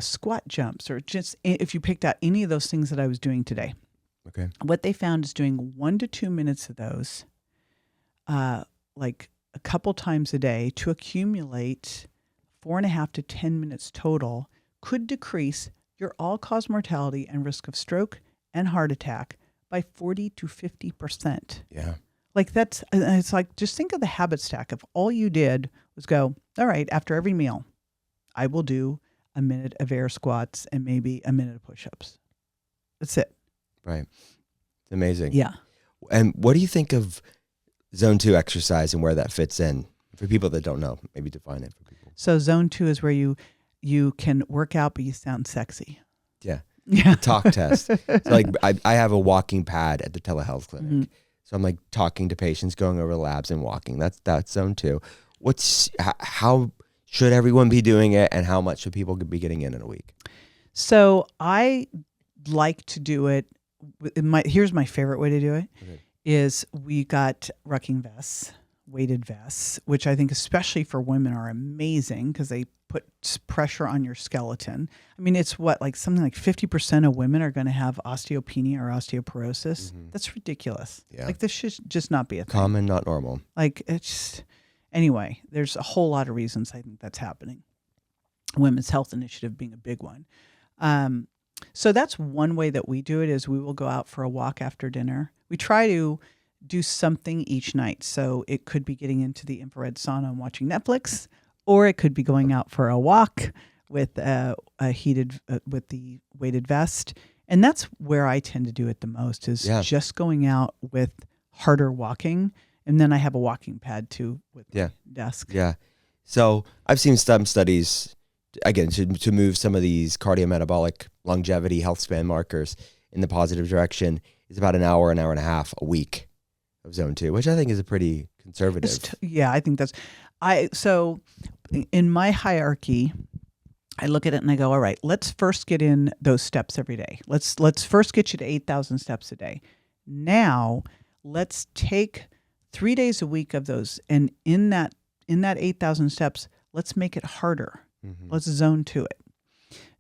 squat jumps, or just if you picked out any of those things that I was doing today. Okay. What they found is doing 1 to 2 minutes of those, like a couple times a day, to accumulate 4.5 to 10 minutes total, could decrease your all-cause mortality and risk of stroke and heart attack by 40 to 50%. Yeah. Like it's like, just think of the habit stack. If all you did was go, all right, after every meal, I will do a minute of air squats and maybe a minute of push-ups. That's it. Right. It's amazing. Yeah. And what do you think of zone 2 exercise and where that fits in? For people that don't know, maybe define it for people. So zone 2 is where you can work out, but you sound sexy. Yeah. Yeah. Talk test. So like I have a walking pad at the telehealth clinic. So I'm like talking to patients, going over the labs and walking. That's zone 2. How should everyone be doing it, and how much should people be getting in a week? So I like to do it. Here's my favorite way to do it. Okay. Is we got rucking vests, weighted vests, which I think especially for women are amazing because they put pressure on your skeleton. I mean, it's something like 50% of women are going to have osteopenia or osteoporosis. That's ridiculous. Yeah. Like this should just not be a thing. Common, not normal. Like anyway, there's a whole lot of reasons I think that's happening. Women's Health Initiative being a big one. So that's one way that we do it, is we will go out for a walk after dinner. We try to do something each night. So it could be getting into the infrared sauna and watching Netflix, or it could be going out for a walk with with the weighted vest. And that's where I tend to do it the most, is just going out with harder walking. And then I have a walking pad too with the desk. Yeah. So I've seen some studies, again, to move some of these cardiometabolic longevity health span markers in the positive direction, is about an hour and a half a week of zone 2, which I think is a pretty conservative. I think that's, so in my hierarchy, I look at it and I go, all right, let's first get in those steps every day. Let's first get you to 8,000 steps a day. Now let's take 3 days a week of those. And in that 8,000 steps, let's make it harder. Let's zone to it.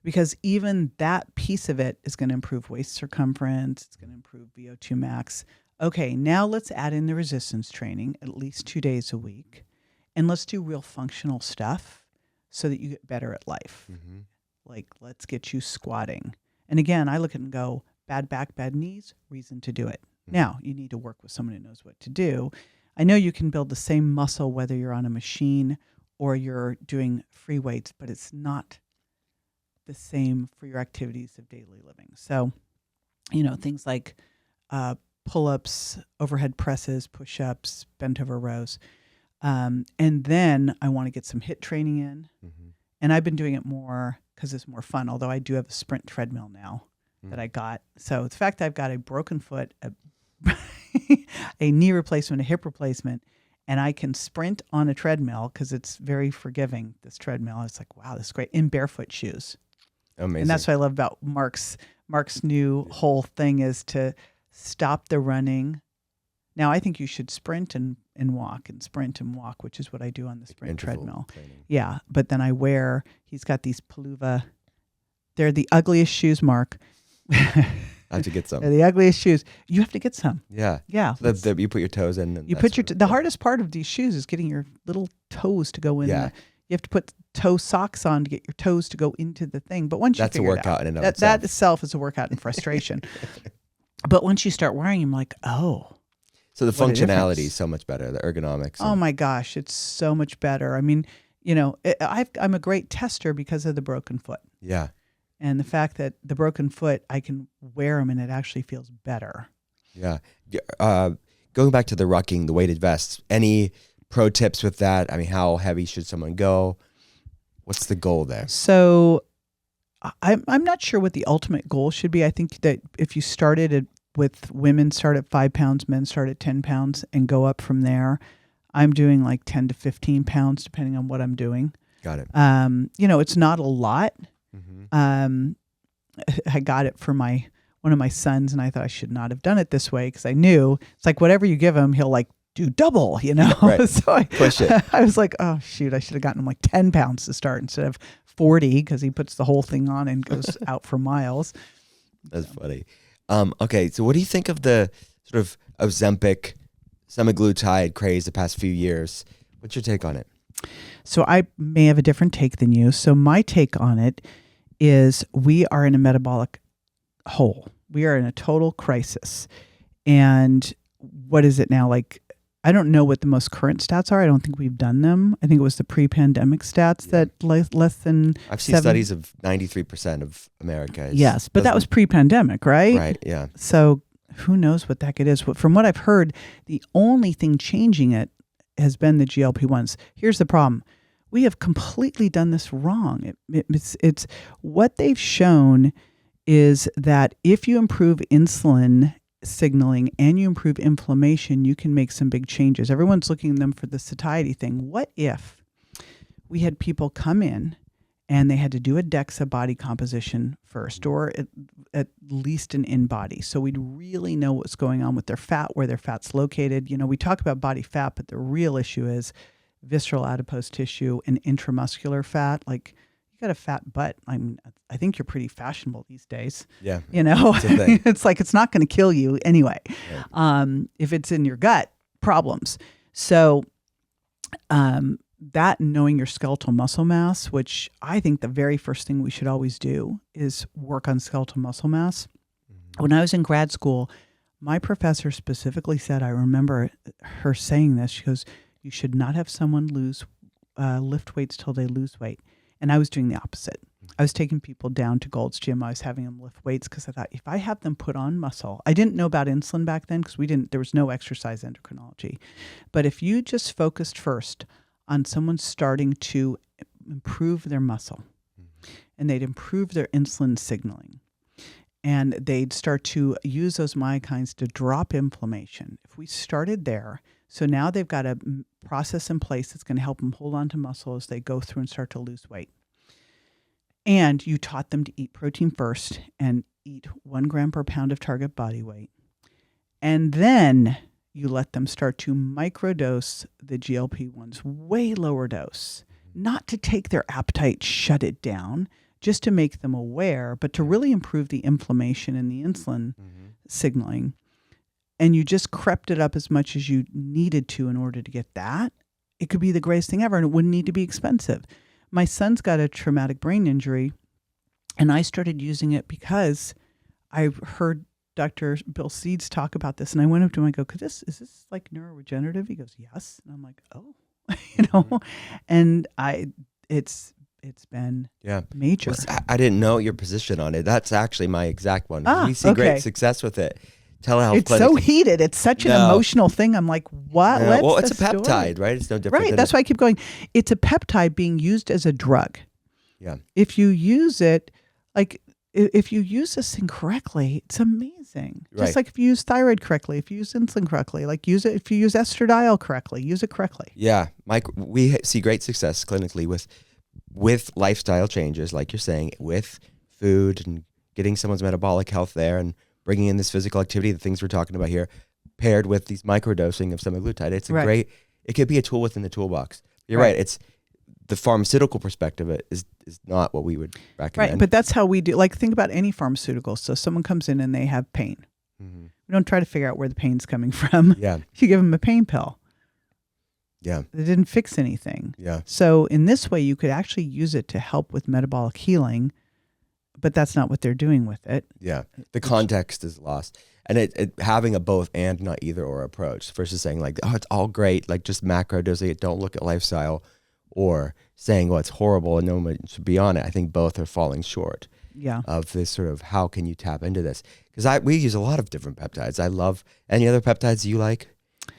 Because even that piece of it is going to improve waist circumference. It's going to improve VO2 max. Okay, now let's add in the resistance training at least 2 days a week. And let's do real functional stuff so that you get better at life. Like, let's get you squatting. And again, I look at it and go, bad back, bad knees, reason to do it. Now, you need to work with someone who knows what to do. I know you can build the same muscle whether you're on a machine or you're doing free weights, but it's not the same for your activities of daily living. So, things like pull-ups, overhead presses, push-ups, bent over rows. And then I want to get some HIIT training in. And I've been doing it more because it's more fun, although I do have a sprint treadmill now that I got. So the fact that I've got a broken foot, a knee replacement, a hip replacement, and I can sprint on a treadmill because it's very forgiving, this treadmill. It's like, wow, this is great. In barefoot shoes. Amazing. And that's what I love about Mark's new whole thing, is to stop the running. Now, I think you should sprint and walk and sprint and walk, which is what I do on the sprint treadmill. Training. Yeah. But then he's got these Paluva. They're the ugliest shoes, Mark. I have to get some. They're the ugliest shoes. You have to get some. Yeah. Yeah. So you put your toes in. And you put the hardest part of these shoes is getting your little toes to go in. Yeah. You have to put toe socks on to get your toes to go into the thing. But once you that's a figure workout it out, in and of that itself. itself is a workout in frustration. But once you start wearing them, like, oh. So the what a functionality difference. is so much better, the ergonomics. Oh my gosh, it's so much better. I mean, I'm a great tester because of the broken foot. Yeah. And the fact that the broken foot, I can wear them and it actually feels better. Yeah. Going back to the rucking, the weighted vests, any pro tips with that? I mean, how heavy should someone go? What's the goal there? So I'm not sure what the ultimate goal should be. I think that if you started at with women start at 5 pounds, men start at 10 pounds and go up from there. I'm doing like 10 to 15 pounds, depending on what I'm doing. Got it. It's not a lot. Mm-hmm. I got it for one of my sons, and I thought I should not have done it this way because I knew it's like whatever you give him, he'll like do double, Right. So Push it. I was like, oh shoot, I should have gotten him like 10 pounds to start instead of 40 because he puts the whole thing on and goes out for miles. That's funny. Okay, so what do you think of the sort of Ozempic, semaglutide craze the past few years? What's your take on it? So I may have a different take than you. So my take on it is we are in a metabolic hole. We are in a total crisis. And what is it now? Like, I don't know what the most current stats are. I don't think we've done them. I think it was the pre-pandemic stats that less than I've seen studies of 93% of America. Yes, but that was pre-pandemic, right? Right, yeah. So who knows what that is. From what I've heard, the only thing changing it has been the GLP-1s. Here's the problem. We have completely done this wrong. It's what they've shown is that if you improve insulin signaling and you improve inflammation, you can make some big changes. Everyone's looking at them for the satiety thing. What if we had people come in and they had to do a DEXA body composition first, or at least an in-body, so we'd really know what's going on with their fat, where their fat's located. We talk about body fat, but the real issue is visceral adipose tissue and intramuscular fat. Like, you got a fat butt. I think you're pretty fashionable these days. Yeah. It's like, it's not going to kill you anyway. Right. If it's in your gut, problems. So, that knowing your skeletal muscle mass, which I think the very first thing we should always do is work on skeletal muscle mass. Mm-hmm. When I was in grad school, my professor specifically said, I remember her saying this, she goes, you should not have someone lift weights till they lose weight. And I was doing the opposite. I was taking people down to Gold's Gym. I was having them lift weights because I thought, if I have them put on muscle, I didn't know about insulin back then because there was no exercise endocrinology. But if you just focused first on someone starting to improve their muscle, and they'd improve their insulin signaling, and they'd start to use those myokines to drop inflammation. If we started there, so now they've got a process in place that's going to help them hold on to muscle as they go through and start to lose weight. And you taught them to eat protein first and eat 1 gram per pound of target body weight. And then you let them start to microdose the GLP-1s, way lower dose, not to take their appetite, shut it down, just to make them aware, but to really improve the inflammation and the insulin signaling. And you just crept it up as much as you needed to in order to get that. It could be the greatest thing ever, and it wouldn't need to be expensive. My son's got a traumatic brain injury, and I started using it because I heard Dr. Bill Seeds talk about this, and I went up to him and I go, is this like neuroregenerative? He goes, yes. And I'm like, oh, and it's been major. Well, I didn't know your position on it. That's actually my exact one. We see great success with it. Telehealth it's clinic. So heated. It's such an emotional thing. I'm like, what? Yeah. Well, it's a peptide, right? It's no different. Right. That's why I keep going. It's a peptide being used as a drug. Yeah. If you use it, like, if you use this thing correctly, it's amazing. Right. Just like if you use thyroid correctly, if you use insulin correctly, like use it. If you use estradiol correctly, use it correctly. Yeah, Mike, we see great success clinically with lifestyle changes, like you're saying, with food and getting someone's metabolic health there, and bringing in this physical activity, the things we're talking about here, paired with these microdosing of semaglutide. It's it could be a tool within the toolbox. You're right. It's the pharmaceutical perspective of it is not what we would recommend. Right, but that's how we do. Like, think about any pharmaceutical. So someone comes in and they have pain. Mm-hmm. We don't try to figure out where the pain's coming from. Yeah. You give them a pain pill. Yeah. It didn't fix anything. Yeah. So in this way, you could actually use it to help with metabolic healing, but that's not what they're doing with it. Yeah. The context is lost. And it having a both and not either or approach versus saying like, oh, it's all great, like just macro dosing it, don't look at lifestyle, or saying, well, it's horrible and no one should be on it. I think both are falling short of this sort of how can you tap into this? Because we use a lot of different peptides. I love any other peptides you like.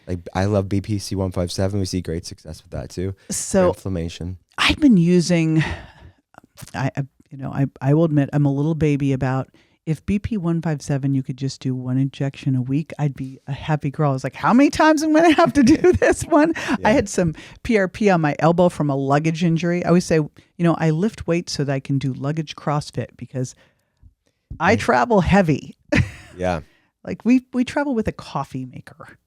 Like I love BPC-157. We see great success with that too. So inflammation. I've been using, I will admit I'm a little baby about if BP 157, you could just do one injection a week, I'd be a happy girl. I was like, how many times am I going to have to do this one? I had some PRP on my elbow from a luggage injury. I always say, I lift weights so that I can do luggage CrossFit because I travel heavy. Yeah. Like we travel with a coffee maker.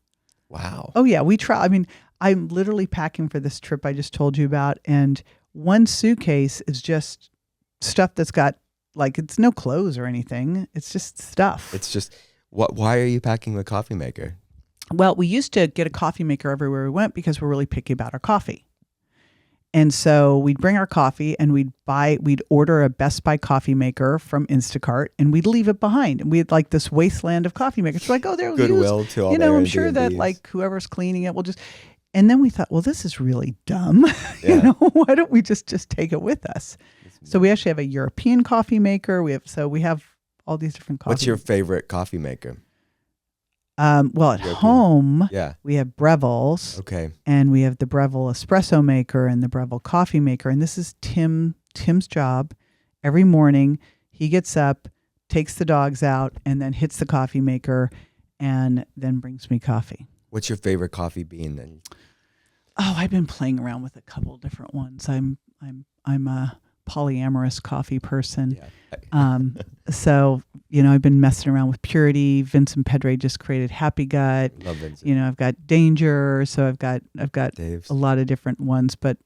Wow. Oh yeah, we travel. I mean, I'm literally packing for this trip I just told you about, and one suitcase is just stuff that's got it's no clothes or anything. It's just stuff. It's just why are you packing the coffee maker? Well, we used to get a coffee maker everywhere we went because we're really picky about our coffee. And so we'd bring our coffee and we'd order a Best Buy coffee maker from Instacart and we'd leave it behind. And we had like this wasteland of coffee makers. We're like, oh, they're goodwill to all I'm sure that like whoever's cleaning it will just. And then we thought, well, this is really dumb. Why don't we just take it with us? So we actually have a European coffee maker. We have all these different coffee. What's your favorite coffee maker? Well, at home, we have Breville's. Okay. And we have the Breville espresso maker and the Breville coffee maker. And this is Tim's job. Every morning, he gets up, takes the dogs out, and then hits the coffee maker and then brings me coffee. What's your favorite coffee bean then? Oh, I've been playing around with a couple of different ones. I'm a polyamorous coffee person. Yeah. So, I've been messing around with Purity. Vincent Pedre just created Happy Gut. Love Vincent. I've got Danger. So I've got Dave's. A lot of different ones, but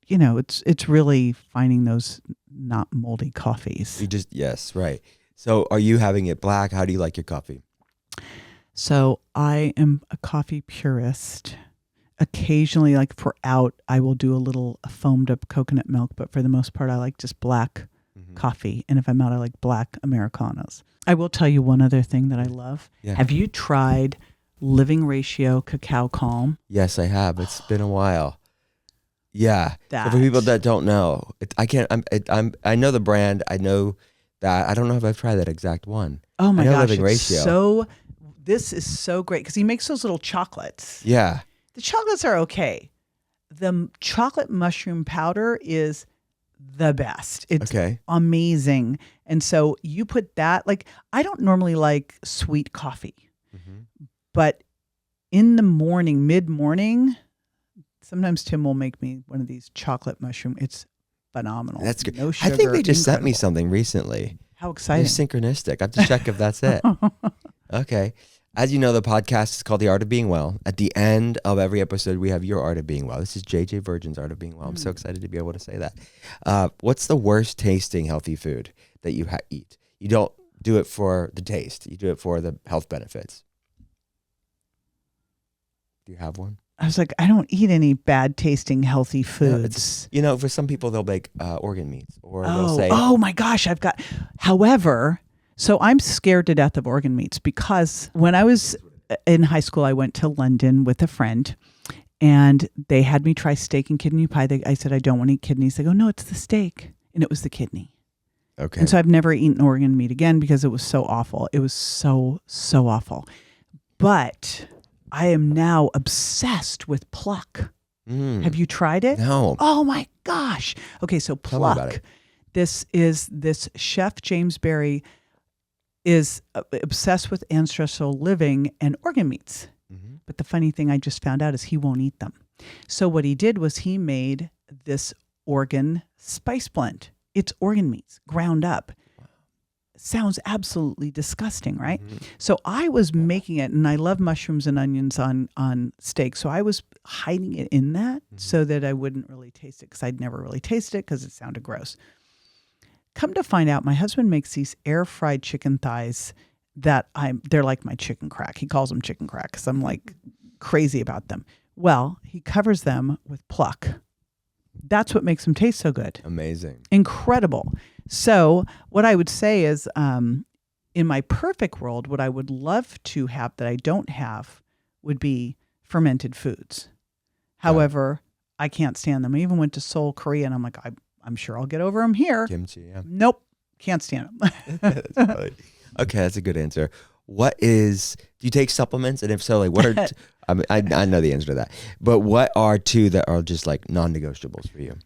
it's really finding those not moldy coffees. Yes, right. So are you having it black? How do you like your coffee? So I am a coffee purist. Occasionally, like for out, I will do a little foamed up coconut milk, but for the most part, I like just black coffee. And if I'm out, I like black Americanos. I will tell you one other thing that I love. Yeah. Have you tried Living Ratio Cacao Calm? Yes, I have. It's been a while. Yeah. So for people that don't know, I know the brand. I know that. I don't know if I've tried that exact one. Oh my gosh. Living Ratio. This is so great because he makes those little chocolates. Yeah. The chocolates are okay. The chocolate mushroom powder is the best. It's amazing. And so you put that, I don't normally like sweet coffee, but in the morning, mid-morning, sometimes Tim will make me one of these chocolate mushroom. It's phenomenal. That's good. No sugar. I think they just sent me something recently. How exciting. It's synchronistic. I have to check if that's it. Okay. As you know, the podcast is called The Art of Being Well. At the end of every episode, we have your Art of Being Well. This is JJ Virgin's Art of Being Well. I'm so excited to be able to say that. What's the worst tasting healthy food that you eat? You don't do it for the taste. You do it for the health benefits. Do you have one? I was like, I don't eat any bad tasting healthy foods. For some people, they'll make organ meats or they'll say, oh my gosh, however... So I'm scared to death of organ meats because when I was in high school, I went to London with a friend and they had me try steak and kidney pie. I said, I don't want to eat kidneys. They go, no, it's the steak. And it was the kidney. Okay. And so I've never eaten organ meat again because it was so awful. It was so, so awful. But I am now obsessed with pluck. Have you tried it? No. Oh my gosh. Okay, so pluck. Tell me about it. This chef, James Berry, is obsessed with ancestral living and organ meats. But the funny thing I just found out is he won't eat them. So what he did was he made this organ spice blend. It's organ meats ground up. Wow. Sounds absolutely disgusting, right? So I was making it, and I love mushrooms and onions on steak. So I was hiding it in that so that I wouldn't really taste it because I'd never really tasted it because it sounded gross. Come to find out, my husband makes these air fried chicken thighs they're like my chicken crack. He calls them chicken crack because I'm like crazy about them. Well, he covers them with pluck. That's what makes them taste so good. Amazing. Incredible. So what I would say is in my perfect world, what I would love to have that I don't have would be fermented foods. However, I can't stand them. I even went to Seoul, Korea, and I'm like, I'm sure I'll get over them here. Kimchi, yeah. Nope. Can't stand them. That's funny. Okay, that's a good answer. Do you take supplements? And if so, what are, I know the answer to that, but what are two that are just like non-negotiables for you?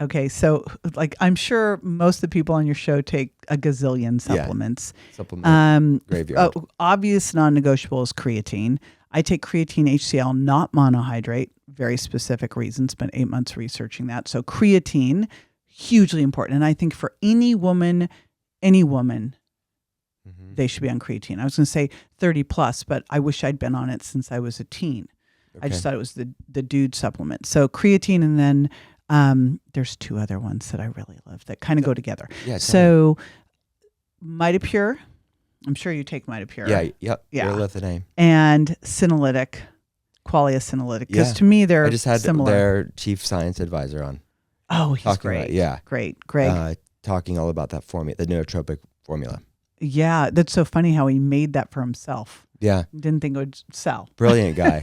Okay, so like I'm sure most of the people on your show take a gazillion supplements. Supplement graveyard. Obvious non-negotiable is creatine. I take creatine HCl, not monohydrate. Very specific reason. Spent 8 months researching that. So creatine, hugely important. And I think for any woman, they should be on creatine. I was going to say 30 plus, but I wish I'd been on it since I was a teen. I just thought it was the dude supplement. So creatine, and then there's 2 other ones that I really love that kind of go together. Yeah. So Mitapure, I'm sure you take Mitapure. Yeah. You're with the name. And Senolytic, Qualia Senolytic, because to me they're I just had similar. their chief science advisor on. Oh, he's great. Great. Greg. Talking all about that formula, the nootropic formula. Yeah, that's so funny how he made that for himself. Yeah. Didn't think it would sell. Brilliant guy.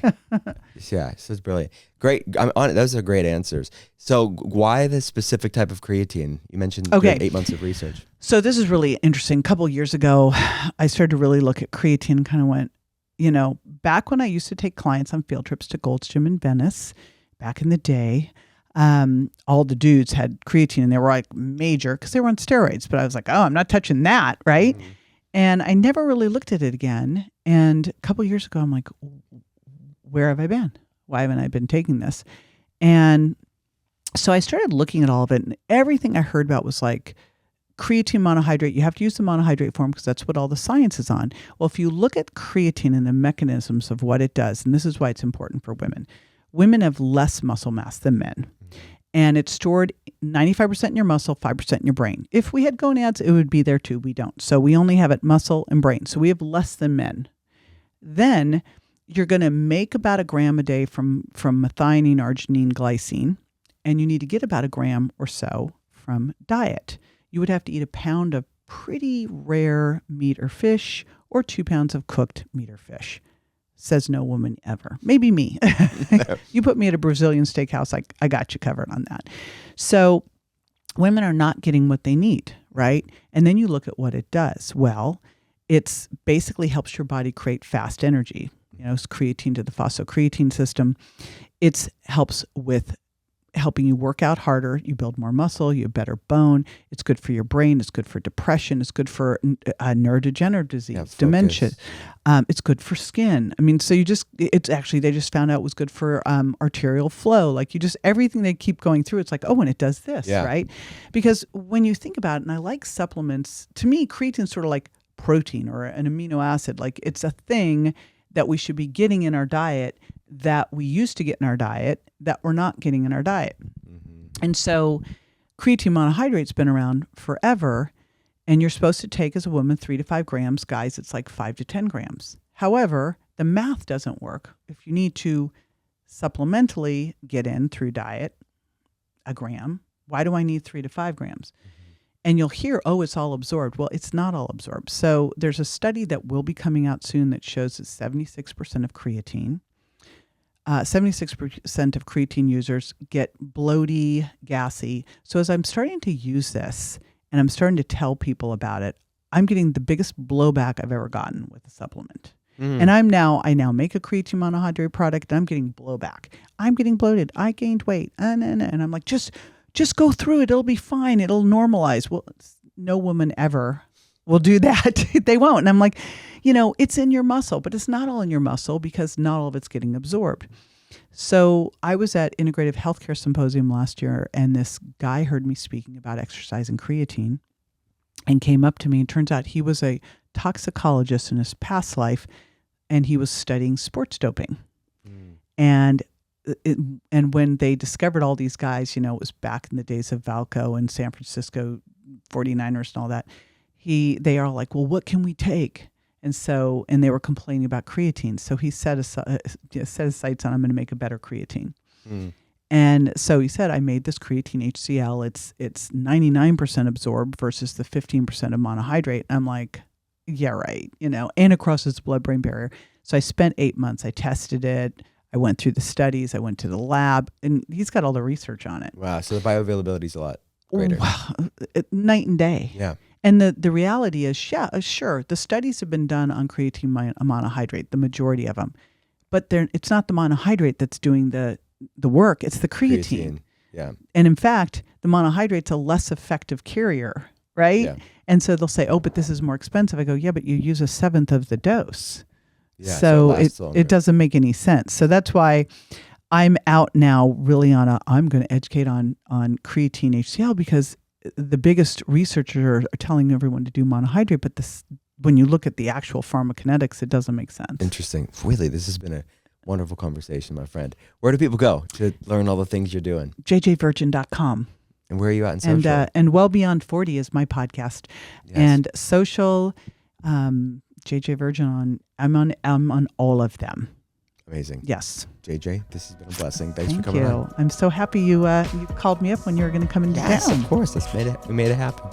Yeah, so it's brilliant. Great. Those are great answers. So why the specific type of creatine? You mentioned you had 8 months of research. So this is really interesting. A couple of years ago, I started to really look at creatine and kind of went, back when I used to take clients on field trips to Gold's Gym in Venice, back in the day, all the dudes had creatine and they were like major because they were on steroids. But I was like, oh, I'm not touching that, right? Mm-hmm. And I never really looked at it again. And a couple of years ago, I'm like, where have I been? Why haven't I been taking this? And so I started looking at all of it, and everything I heard about was like creatine monohydrate. You have to use the monohydrate form because that's what all the science is on. Well, if you look at creatine and the mechanisms of what it does, and this is why it's important for women, women have less muscle mass than men. And it's stored 95% in your muscle, 5% in your brain. If we had gonads, it would be there too. We don't. So we only have it muscle and brain. So we have less than men. Then you're going to make about 1 gram a day from methionine, arginine, glycine. And you need to get about 1 gram or so from diet. You would have to eat 1 pound of pretty rare meat or fish or 2 pounds of cooked meat or fish. Says no woman ever. Maybe me. You put me at a Brazilian steakhouse, I got you covered on that. So women are not getting what they need, right? And then you look at what it does. Well, it's basically helps your body create fast energy. It's creatine to the phosphocreatine system. It helps with helping you work out harder. You build more muscle, you have better bone. It's good for your brain. It's good for depression. It's good for neurodegenerative disease, dementia. It's good for skin. I mean, so they just found out it was good for arterial flow. Like everything they keep going through, it's like, oh, and it does this, right? Because when you think about it, and I like supplements, to me, creatine's sort of like protein or an amino acid. Like it's a thing that we should be getting in our diet that we used to get in our diet that we're not getting in our diet. Mm-hmm. And so creatine monohydrate's been around forever, and you're supposed to take as a woman 3 to 5 grams. Guys, it's like 5 to 10 grams. However, the math doesn't work. If you need to supplementally get in through diet 1 gram, why do I need 3 to 5 grams? Mm-hmm. And you'll hear, oh, it's all absorbed. Well, it's not all absorbed. So there's a study that will be coming out soon that shows that 76% of creatine, 76% of creatine users get bloaty, gassy. So as I'm starting to use this and I'm starting to tell people about it, I'm getting the biggest blowback I've ever gotten with a supplement. And I now make a creatine monohydrate product and I'm getting blowback. I'm getting bloated. I gained weight. And I'm like, just go through it. It'll be fine. It'll normalize. Well, no woman ever will do that. They won't. And I'm like, it's in your muscle, but it's not all in your muscle because not all of it's getting absorbed. So I was at Integrative Healthcare Symposium last year, and this guy heard me speaking about exercise and creatine and came up to me. And turns out he was a toxicologist in his past life, and he was studying sports doping. And when they discovered all these guys, it was back in the days of Valco and San Francisco 49ers and all that. They are like, well, what can we take? And they were complaining about creatine. So he set his sights on, I'm going to make a better creatine. And so he said, I made this creatine HCl. It's 99% absorbed versus the 15% of monohydrate. I'm like, yeah, right. And it crosses the blood-brain barrier. So I spent 8 months. I tested it. I went through the studies. I went to the lab, and he's got all the research on it. Wow. So the bioavailability is a lot greater. Wow. Night and day. Yeah. And the reality is, sure, the studies have been done on creatine monohydrate, the majority of them. But it's not the monohydrate that's doing the work. It's the creatine. Yeah. And in fact, the monohydrate's a less effective carrier, right? Yeah. And so they'll say, oh, but this is more expensive. I go, yeah, but you use 1/7 of the dose. Yeah, So it lasts longer. it doesn't make any sense. So that's why I'm out now really I'm going to educate on creatine HCl, because the biggest researchers are telling everyone to do monohydrate, but when you look at the actual pharmacokinetics, it doesn't make sense. Interesting. Really, this has been a wonderful conversation, my friend. Where do people go to learn all the things you're doing? jjvirgin.com. And where are you at in social? And Well Beyond 40 is my podcast. Yes. And social, JJ Virgin I'm on all of them. Amazing. Yes. JJ, this has been a blessing. Thanks Thank for coming you. on. I'm so happy you called me up when you were going to come into Yes, town. of course. We made it happen.